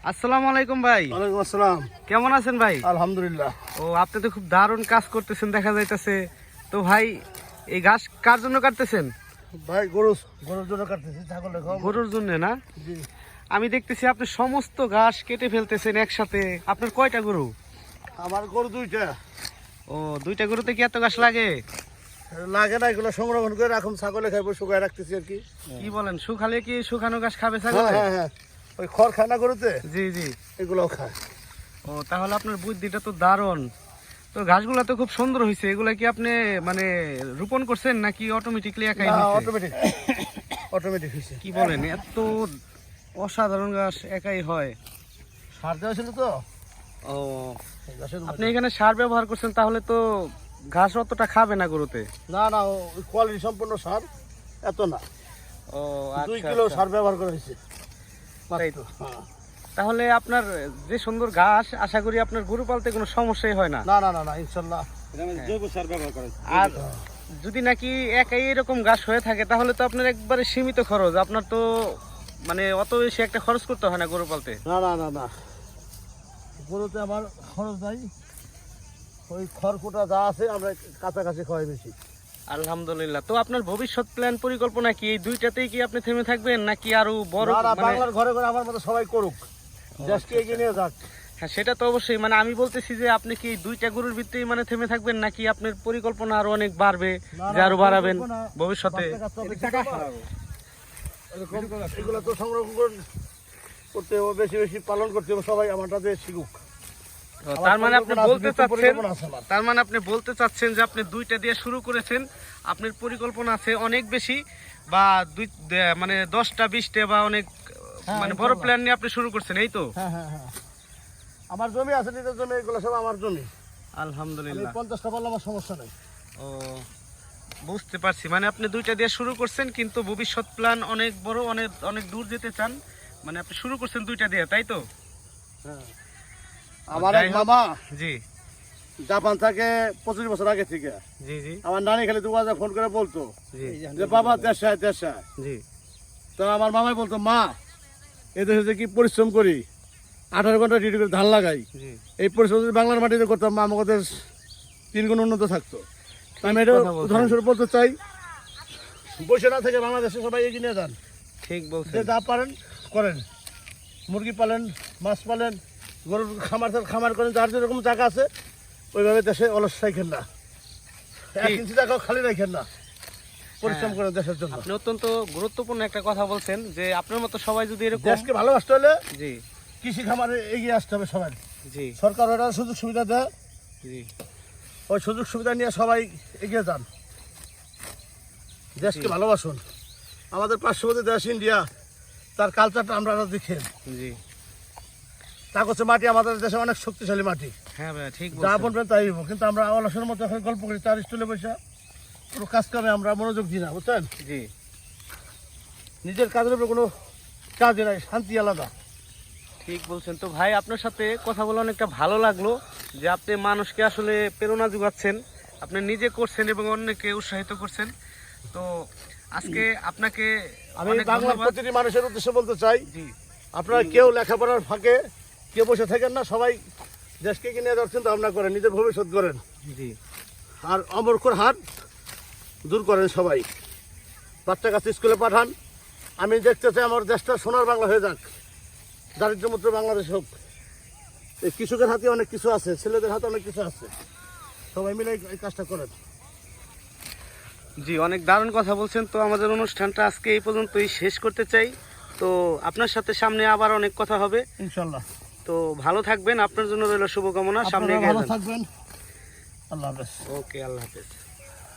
আসসালামু আলাইকুম ভাই। ওয়ালাইকুম আসসালাম। কেমন আছেন ভাই? আলহামদুলিল্লাহ। ও আপনি তো খুব দারুণ কাজ করতেছেন দেখা যাইতেছে। তো ভাই এই ঘাস কার জন্য কাটতেছেন? ভাই গরুর জন্য কাটতেছি, ছাগলের খাওয়া। গরুর জন্য না? জি। আমি দেখতেছি আপনি সমস্ত ঘাস কেটে ফেলতেছেন একসাথে। আপনার কয়টা গরু? আমার গরু দুইটা। ও দুইটা গরুতে কি এত ঘাস লাগে? লাগে না, এগুলো সংরক্ষণ করে এখন ছাগলে খাইবো, শুকায় রাখতেছি আর কি। কি বলেন, শুকালে কি শুকানো ঘাস খাবে ছাগল? হ্যাঁ হ্যাঁ হ্যাঁ, ওই খড় খায় না গরুতে, জি জি, এগুলোও খায়। ও তাহলে আপনার বুদ্ধিটা তো দারুণ। তো ঘাসগুলা তো খুব সুন্দর হয়েছে। এগুলা কি আপনি মানে রোপণ করছেন নাকি অটোমেটিকলি একাই হয়েছে? অটোমেটিক হয়েছে। কি বলেন, এত অসাধারণ ঘাস একাই হয়? সার দেওয়া ছিল তো। ও আপনি এখানে সার ব্যবহার করছেন, তাহলে তো ঘাস অতটা খাবে না গরুতে? না না, ওই কোয়ালিটি সম্পূর্ণ সার, এত না। ও 2 কিলো সার ব্যবহার করা হয়েছে। তাই তো। তাহলে আপনার যে সুন্দর ঘাস, আশা করি আপনার গরু পালতে কোনো সমস্যাই হয় না? না না না না, ইনশাল্লাহ। জৈব সার ব্যবহার করা হয়েছে। আর যদি নাকি একাই এরকম ঘাস হয়ে থাকে তাহলে তো আপনার একবারে সীমিত খরচ, আপনার তো মানে অত বেশি একটা খরচ করতে হয় না গরু পালতে। না না না না, গরুতে আমার খরচ নাই। ওই খড়কুটা যা আছে আমরা কাছাকাছি খাওয়াই বেশি। আলহামদুলিল্লাহ। তো আপনার ভবিষ্যৎ প্ল্যান পরিকল্পনা কি এই দুইটাতেই কি আপনি থেমে থাকবেন নাকি আরো বড়? বাংলার ঘরে ঘরে আমার মতো সবাই করুক, দেশকে এগিয়ে নিয়ে যাক। হ্যাঁ সেটা তো অবশ্যই, মানে আমি বলতেছি যে আপনি কি এই দুইটা গরুর ভিত্তিতেই মানে থেমে থাকবেন নাকি আপনার পরিকল্পনা আরো অনেক বাড়বে, যে আরো বাড়াবেন ভবিষ্যতে? এগুলো তো সংরক্ষণ করতে হবে, বেশি বেশি পালন করতে হবে, সবাই আমারটাতে শিখুক। তার মানে আপনি বলতে চাচ্ছেন যে আপনি দুইটা দিয়ে শুরু করেছেন, আপনার পরিকল্পনা আছে অনেক বেশি, বা মানে 10টা 20টা বা অনেক মানে বড় প্ল্যান নিয়ে আপনি শুরু করছেন, এই তো? হ্যাঁ হ্যাঁ হ্যাঁ, আমার জমি আছে, নিজের জমি, এগুলো সব আমার জমি। আলহামদুলিল্লাহ। 50টা পারলে আমার সমস্যা নেই। ও বুঝতে পারছি, মানে আপনি দুইটা দিয়ে শুরু করছেন কিন্তু ভবিষ্যৎ প্ল্যান অনেক বড়, অনেক অনেক দূর যেতে চান, মানে আপনি শুরু করছেন দুইটা দিয়ে, তাই তো? হ্যাঁ। আমার এক মামা জি জাপান থেকে 25 বছর আগে থেকে, জি জি, আমার নানি খালি 2 বাজে ফোন করে বলতো যে বাবা দেশায় দেশায়। জি। তো আমার মামাই বলতো, মা এই দেশে কি পরিশ্রম করি, 18 ঘন্টা ডিউটি করে ধান লাগাই, এই পরিশ্রম যদি বাংলার মাটিতে করতাম আমাদের দেশ 3 গুণ উন্নত থাকতো। আমি এটা উদাহরণস্বরূপ বলতে চাই, বসে না থেকে বাংলাদেশে সবাই এগিয়ে নিয়ে যান। ঠিক বলছেন। যে যা পারেন করেন, মুরগি পালেন, মাছ পালেন, গরুর খামার করেন, যার যেরকম জায়গা আছে ওইভাবে দেশে অলস রাখেন না, 1 ইঞ্চি জায়গাও খালি রাখেন না, পরিশ্রম করেন দেশের জন্য। আপনি অত্যন্ত গুরুত্বপূর্ণ একটা কথা বলছেন যে আপনার মতো সবাই যদি এরকম দেশকে ভালোবাসতে হলে জি কৃষি খামারে এগিয়ে আসতে হবে সবাই। জি সরকার ওটা সুযোগ সুবিধা দেয়, জি, ওই সুযোগ সুবিধা নিয়ে সবাই এগিয়ে যান, দেশকে ভালোবাসুন। আমাদের পার্শ্ববর্তী দেশ ইন্ডিয়া, তার কালচারটা আমরা দেখেন। জি, কাগজে মাটি আমাদের দেশে অনেক শক্তিশালী মাটি। হ্যাঁ ভাই ঠিক যা বলছেন। বলবেন তাই হইব, কিন্তু আমরা অলসের মতো এখন গল্প করি, তার স্টুলে বসে কোনো কাজ কামে আমরা মনোযোগ দিই না, বুঝছেন? জি নিজের কাজের উপরে কোনো কাজ নাই, শান্তি আলাদা। ঠিক বলছেন। তো ভাই আপনার সাথে কথা বলে অনেকটা ভালো লাগলো যে আপনি মানুষকে আসলে প্রেরণা যোগাচ্ছেন, আপনি নিজে করছেন এবং অন্যকে উৎসাহিত করছেন। তো আজকে আপনাকে আমি অনেক বাংলার ধন্যবাদ। প্রতিটি মানুষের উদ্দেশ্যে বলতে চাই, জি আপনারা কেউ লেখাপড়ার ফাঁকে কেউ বসে থাকেন না, সবাই দেশকে কিনে যাচ্ছেন তো আপনারা করেন, নিজের ভবিষ্যৎ করেন, জি আর অমরখোর হাট দূর করেন সবাই। বাচ্চা কাছে স্কুলে পাঠান। আমি দেখতে চাই আমার দেশটা সোনার বাংলা হয়ে যাক, দারিদ্র্যমুক্ত বাংলাদেশ হোক। এই কৃষকের হাতে অনেক কিছু আছে, ছেলেদের হাতে অনেক কিছু আছে, সবাই মিলে এই কাজটা করেন। জি, অনেক দারুণ কথা বলছেন। তো আমাদের অনুষ্ঠানটা আজকে এই পর্যন্তই শেষ করতে চাই। তো আপনার সাথে সামনে আবার অনেক কথা হবে ইনশাল্লাহ। তো ভালো থাকবেন, আপনার জন্য রইল শুভকামনা, সামনে এগিয়ে ভালো যান। থাকবেন। আল্লাহ হাফেজ। ওকে, আল্লাহ হাফেজ।